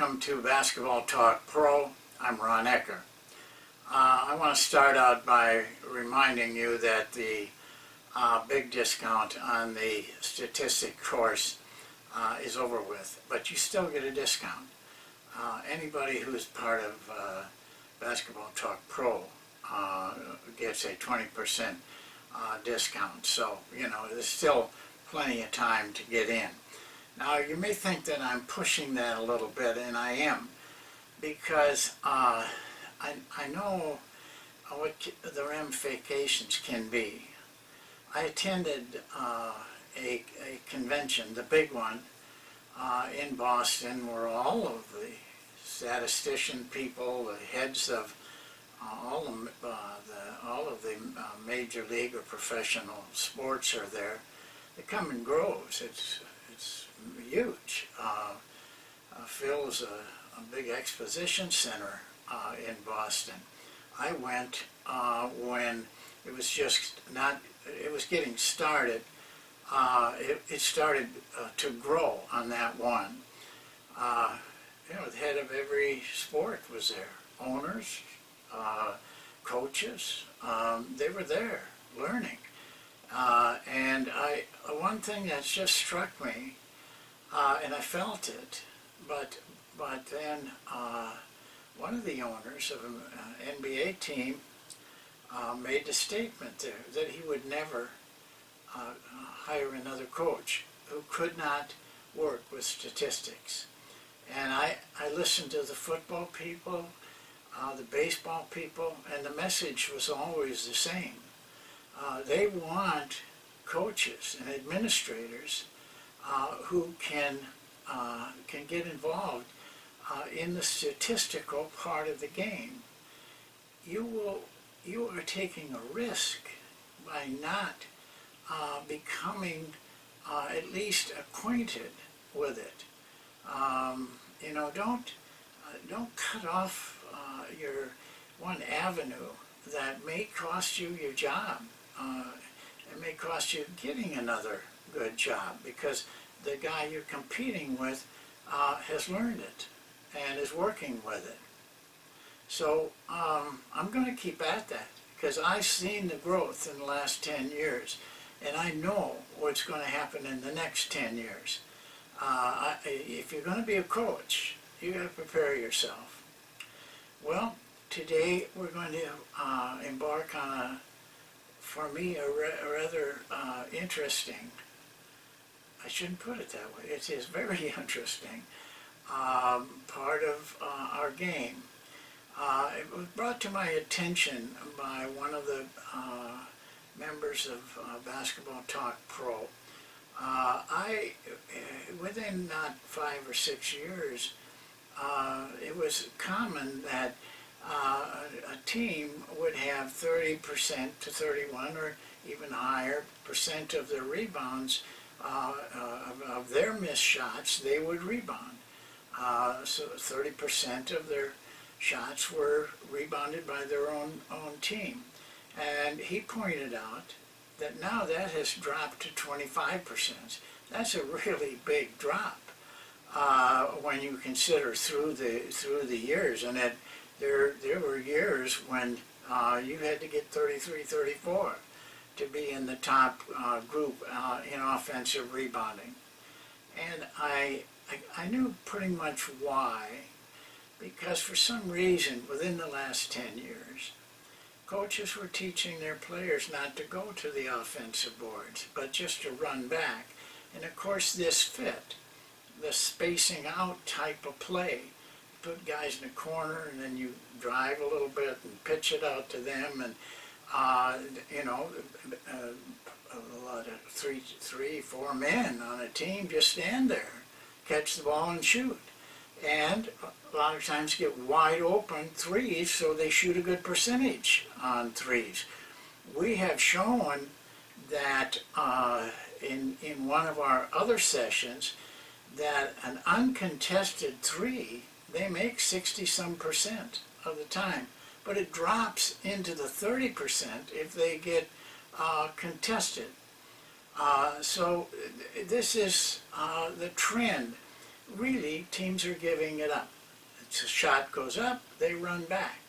welcome to Basketball Talk Pro. I'm Ron Ekker. I want to start out by reminding you that the big discount on the statistic course is over with, but you still get a discount. Anybody who's part of Basketball Talk Pro gets a 20% discount, so there's still plenty of time to get in. Now you may think that I'm pushing that a little bit, and I am, because I know what the ramifications can be. I attended a convention, the big one, in Boston, where all of the statistician people, the heads of all of the major league or professional sports are there. They come in groves. It's huge. Phil's a big exposition center in Boston. I went when it was just not, it was getting started. It started to grow on that one. The head of every sport was there. Owners, coaches, they were there learning. And one thing that's just struck me, and I felt it, but then one of the owners of an NBA team made the statement there that he would never hire another coach who could not work with statistics. And I listened to the football people, the baseball people, and the message was always the same. They want coaches and administrators who can get involved in the statistical part of the game. You are taking a risk by not becoming at least acquainted with it. Don't cut off your one avenue that may cost you your job. It may cost you getting another good job because the guy you're competing with has learned it and is working with it. So I'm going to keep at that because I've seen the growth in the last 10 years, and I know what's going to happen in the next 10 years. If you're going to be a coach, you got to prepare yourself. Well, today we're going to embark on for me, a rather interesting, I shouldn't put it that way, it is very interesting, part of our game. It was brought to my attention by one of the members of Basketball Talk Pro. Within not 5 or 6 years, it was common that a team would have 30% to 31 or even higher percent of their rebounds, of their missed shots, they would rebound. So 30% of their shots were rebounded by their own team. And he pointed out that now that has dropped to 25%. That's a really big drop when you consider through the years, and that there were years when you had to get 33, 34 to be in the top group in offensive rebounding. And I knew pretty much why, because for some reason within the last 10 years, coaches were teaching their players not to go to the offensive boards, but just to run back. And of course this fit, the spacing out type of play. Put guys in the corner and then you drive a little bit and pitch it out to them, and a lot of three, 4 men on a team just stand there, catch the ball and shoot. And a lot of times get wide open threes, so they shoot a good percentage on threes. We have shown that in one of our other sessions that an uncontested three, they make 60-some% of the time, but it drops into the 30% if they get contested. This is the trend. Really, teams are giving it up. shot goes up, they run back.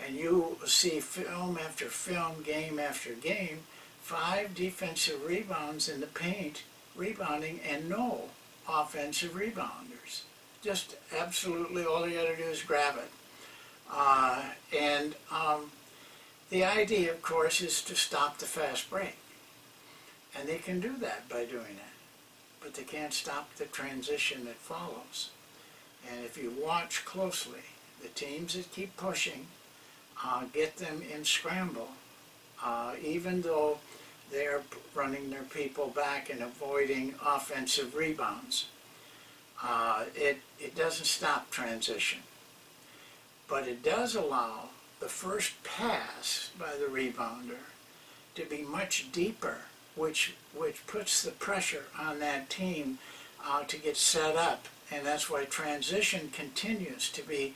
And you see film after film, game after game, 5 defensive rebounds in the paint, rebounding, and no offensive rebounders. Just absolutely all you got to do is grab it. The idea, of course, is to stop the fast break. And they can do that by doing that. But they can't stop the transition that follows. And if you watch closely, the teams that keep pushing get them in scramble, even though they're running their people back and avoiding offensive rebounds. It doesn't stop transition, but it does allow the first pass by the rebounder to be much deeper, which puts the pressure on that team to get set up, and that's why transition continues to be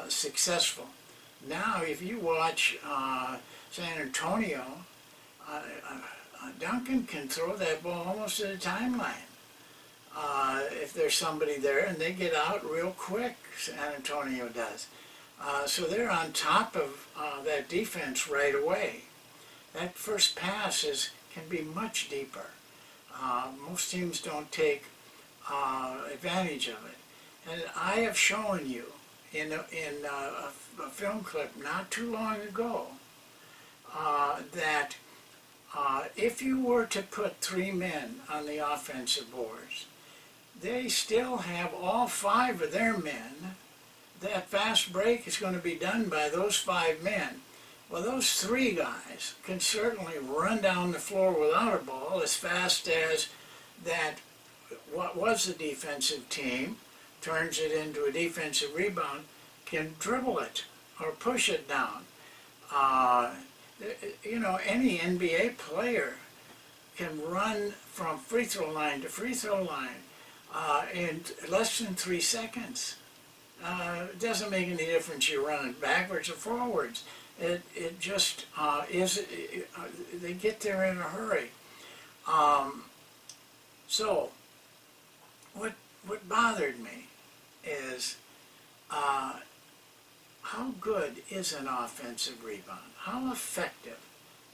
successful. Now, if you watch San Antonio, Duncan can throw that ball almost to the timeline. If there's somebody there, and they get out real quick, San Antonio does. So they're on top of that defense right away. That first pass can be much deeper. Most teams don't take advantage of it. And I have shown you in a film clip not too long ago that if you were to put 3 men on the offensive boards, they still have all 5 of their men. That fast break is going to be done by those 5 men. Well, those 3 guys can certainly run down the floor without a ball as fast as that what was the defensive team turns it into a defensive rebound, can dribble it or push it down. You know, any NBA player can run from free throw line to free throw line in less than 3 seconds. It doesn't make any difference you're running backwards or forwards. It just they get there in a hurry. So what bothered me is how good is an offensive rebound? How effective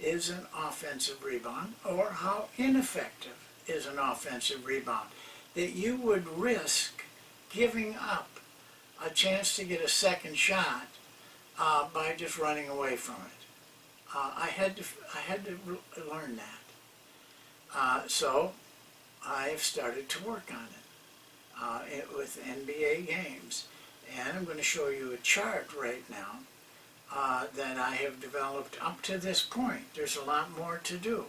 is an offensive rebound, or how ineffective is an offensive rebound? That you would risk giving up a chance to get a second shot by just running away from it. I had to learn that. So I've started to work on it with NBA games. And I'm going to show you a chart right now that I have developed up to this point. There's a lot more to do.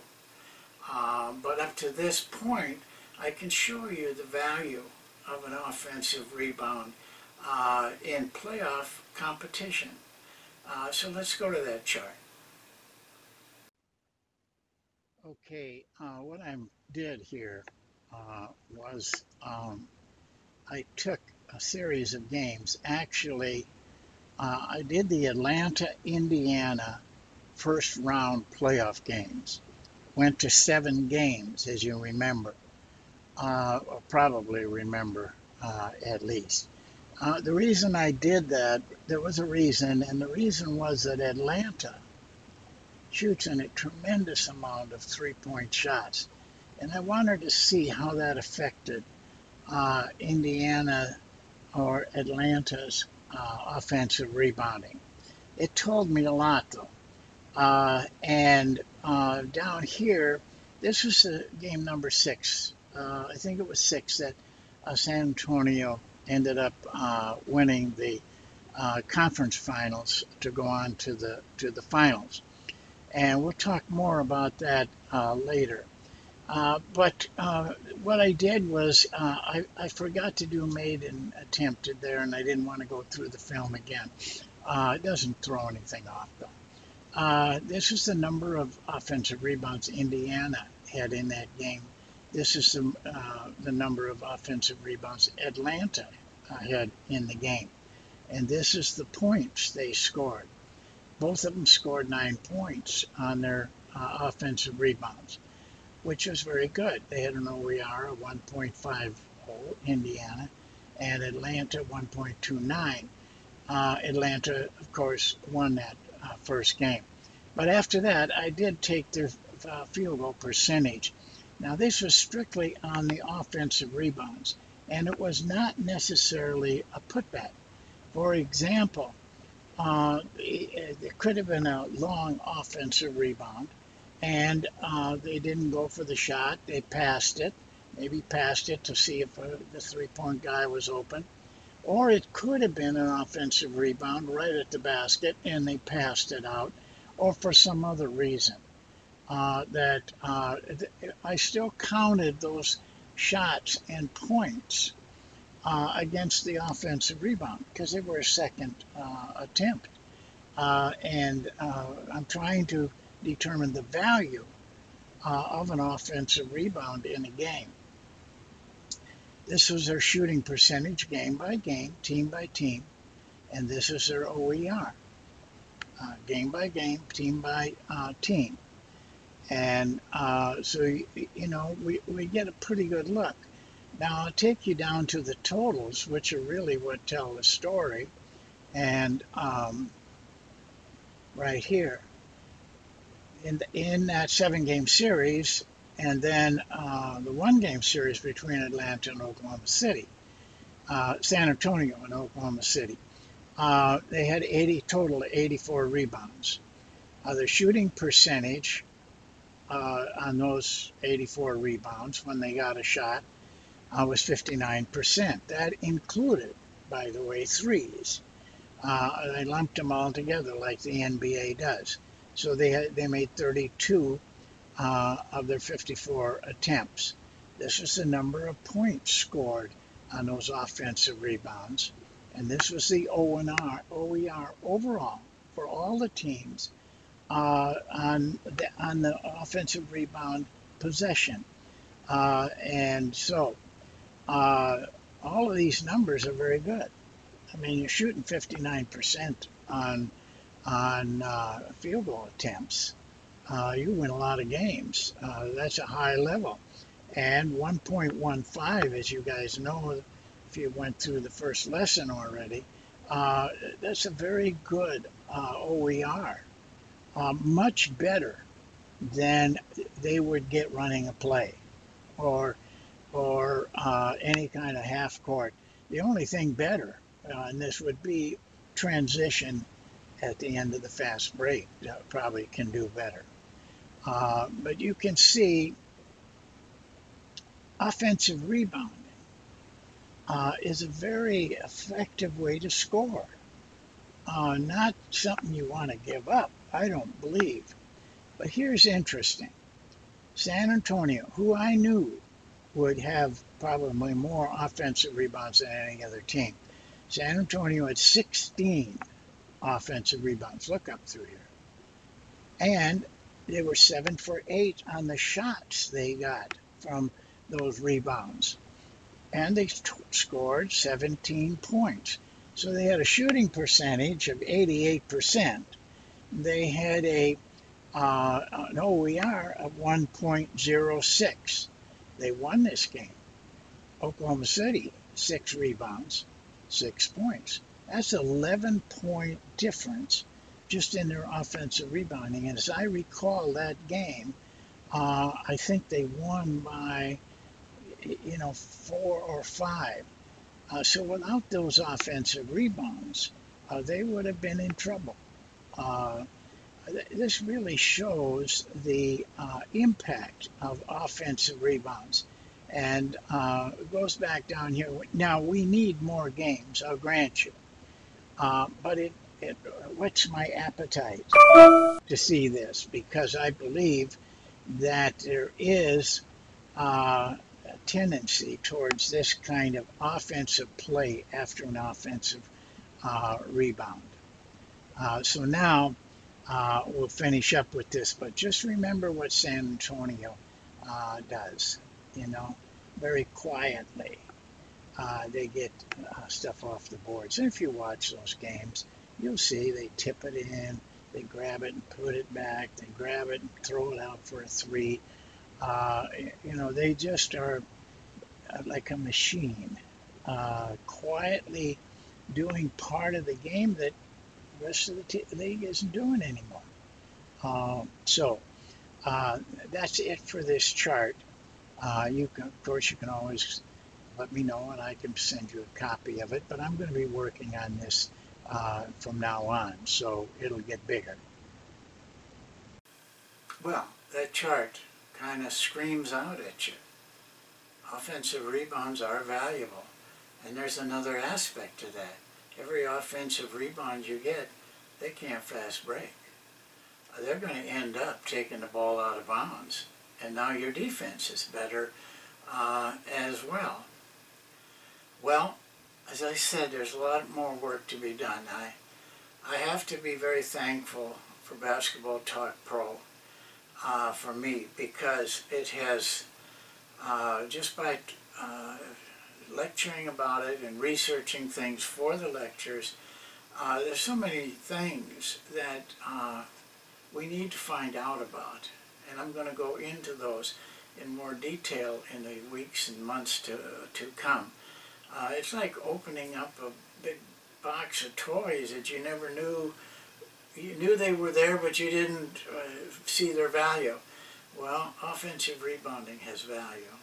But up to this point, I can show you the value of an offensive rebound in playoff competition. So let's go to that chart. Okay, what I did here was I took a series of games. Actually, I did the Atlanta-Indiana first round playoff games. Went to 7 games, as you remember, or probably remember at least. The reason I did that, there was a reason, and the reason was that Atlanta shoots in a tremendous amount of 3-point shots. And I wanted to see how that affected Indiana or Atlanta's offensive rebounding. It told me a lot, though. And down here, this was game number 6. I think it was 6 that San Antonio ended up winning the conference finals to go on to the finals. And we'll talk more about that later. But what I did was I forgot to do made and attempted there, and I didn't want to go through the film again. It doesn't throw anything off, though. This is the number of offensive rebounds Indiana had in that game. This is the number of offensive rebounds Atlanta had in the game. And this is the points they scored. Both of them scored 9 points on their offensive rebounds, which was very good. They had an OER of 1.50, Indiana, and Atlanta 1.29. Atlanta, of course, won that first game. But after that, I did take their field goal percentage. Now, this was strictly on the offensive rebounds, and it was not necessarily a putback. For example, there could have been a long offensive rebound, and they didn't go for the shot. They passed it, maybe passed it to see if the three-point guy was open. Or it could have been an offensive rebound right at the basket, and they passed it out, or for some other reason. I still counted those shots and points against the offensive rebound because they were a second attempt. And I'm trying to determine the value of an offensive rebound in a game. This was their shooting percentage game by game, team by team, and this is their OER, game by game, team by team. And so, we get a pretty good look. Now, I'll take you down to the totals, which are really what tell the story. And right here, in that 7-game series, and then the 1-game series between Atlanta and Oklahoma City, San Antonio and Oklahoma City, they had total of 84 rebounds. The shooting percentage on those 84 rebounds when they got a shot was 59%. That included, by the way, threes. They lumped them all together like the NBA does. So they made 32 of their 54 attempts. This is the number of points scored on those offensive rebounds, and this was the OER overall for all the teams on the offensive rebound possession. And so all of these numbers are very good. I mean, you're shooting 59% on field goal attempts. You win a lot of games. That's a high level. And 1.15, as you guys know, if you went through the first lesson already, that's a very good OER. Much better than they would get running a play or any kind of half court. The only thing better, and this would be transition at the end of the fast break, probably can do better. But you can see offensive rebounding is a very effective way to score. Not something you want to give up, I don't believe. But here's interesting. San Antonio, who I knew would have probably more offensive rebounds than any other team. San Antonio had 16 offensive rebounds. Look up through here. And they were 7 for 8 on the shots they got from those rebounds. And they scored 17 points. So they had a shooting percentage of 88%. They had an OER of 1.06. They won this game. Oklahoma City, 6 rebounds, 6 points. That's an 11-point difference just in their offensive rebounding. And as I recall that game, I think they won by, 4 or 5. So without those offensive rebounds, they would have been in trouble. This really shows the impact of offensive rebounds. And it goes back down here. Now, we need more games, I'll grant you. But it whets my appetite to see this, because I believe that there is a tendency towards this kind of offensive play after an offensive rebound. So now we'll finish up with this, but just remember what San Antonio does, very quietly. They get stuff off the boards. And if you watch those games, you'll see they tip it in, they grab it and put it back, they grab it and throw it out for a 3. They just are like a machine. quietly doing part of the game that the rest of the league isn't doing anymore. So that's it for this chart. Of course, you can always let me know and I can send you a copy of it, but I'm going to be working on this from now on, so it'll get bigger. Well, that chart kind of screams out at you. Offensive rebounds are valuable, and there's another aspect to that. Every offensive rebound you get, they can't fast break. They're going to end up taking the ball out of bounds, and now your defense is better as well. Well, as I said, there's a lot more work to be done. I have to be very thankful for Basketball Talk Pro for me, because it has, just by lecturing about it and researching things for the lectures, there's so many things that we need to find out about, and I'm going to go into those in more detail in the weeks and months to come. It's like opening up a big box of toys that you never knew. You knew they were there, but you didn't see their value. Well, offensive rebounding has value.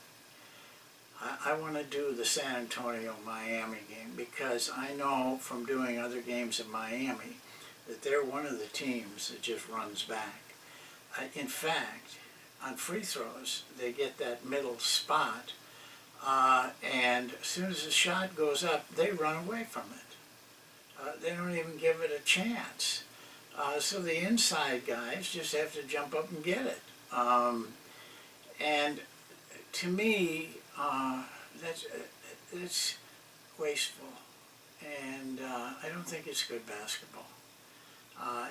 I want to do the San Antonio-Miami game because I know from doing other games in Miami that they're one of the teams that just runs back. In fact, on free throws, they get that middle spot, and as soon as the shot goes up, they run away from it. They don't even give it a chance. So the inside guys just have to jump up and get it. And to me, that's wasteful, and I don't think it's good basketball.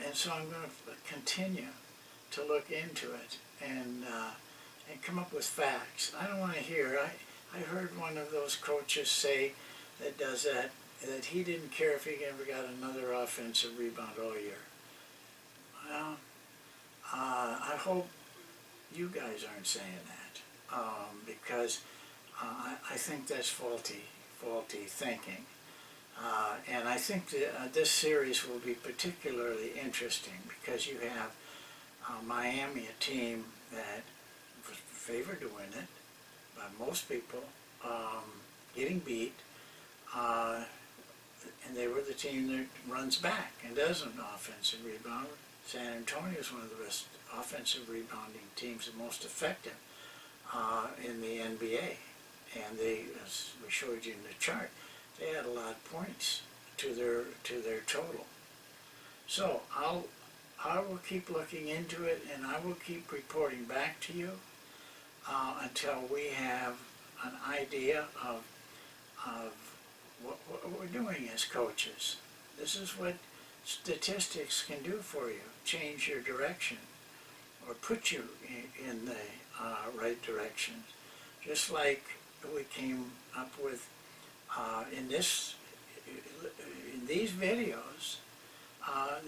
And so I'm going to continue to look into it and come up with facts. I don't want to hear. I heard one of those coaches say that does that he didn't care if he ever got another offensive rebound all year. Well, I hope you guys aren't saying that, because I think that's faulty thinking. And I think that this series will be particularly interesting because you have Miami, a team that was favored to win it by most people, getting beat, and they were the team that runs back and does an offensive rebound. San Antonio is one of the best offensive rebounding teams and most effective in the NBA. And they, as we showed you in the chart, they had a lot of points to their total. So I will keep looking into it, and I will keep reporting back to you until we have an idea of what we're doing as coaches. This is what statistics can do for you: change your direction or put you in the right direction. Just like we came up with in these videos,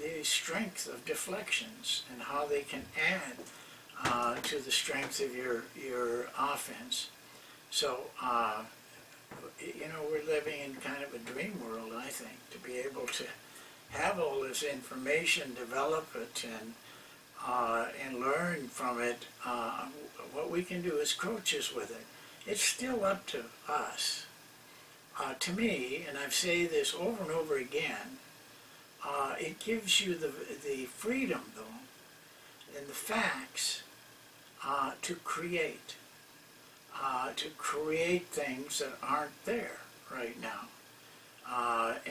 the strength of deflections and how they can add to the strength of your offense. So, we're living in kind of a dream world, I think, to be able to have all this information, develop it, and learn from it, what we can do as coaches with it. It's still up to us. To me, and I've said this over and over again, it gives you the freedom, though, and the facts to create things that aren't there right now.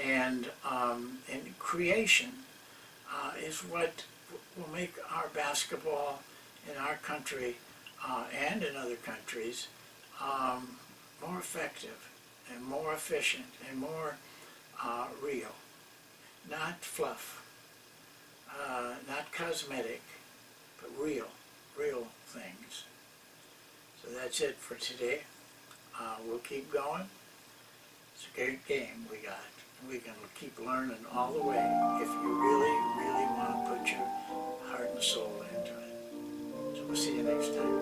And creation is what will make our basketball in our country and in other countries more effective and more efficient and more real. Not fluff, not cosmetic, but real things. So that's it for today. We'll keep going. It's a great game we got. We can keep learning all the way if you really want to put your heart and soul into it. So we'll see you next time.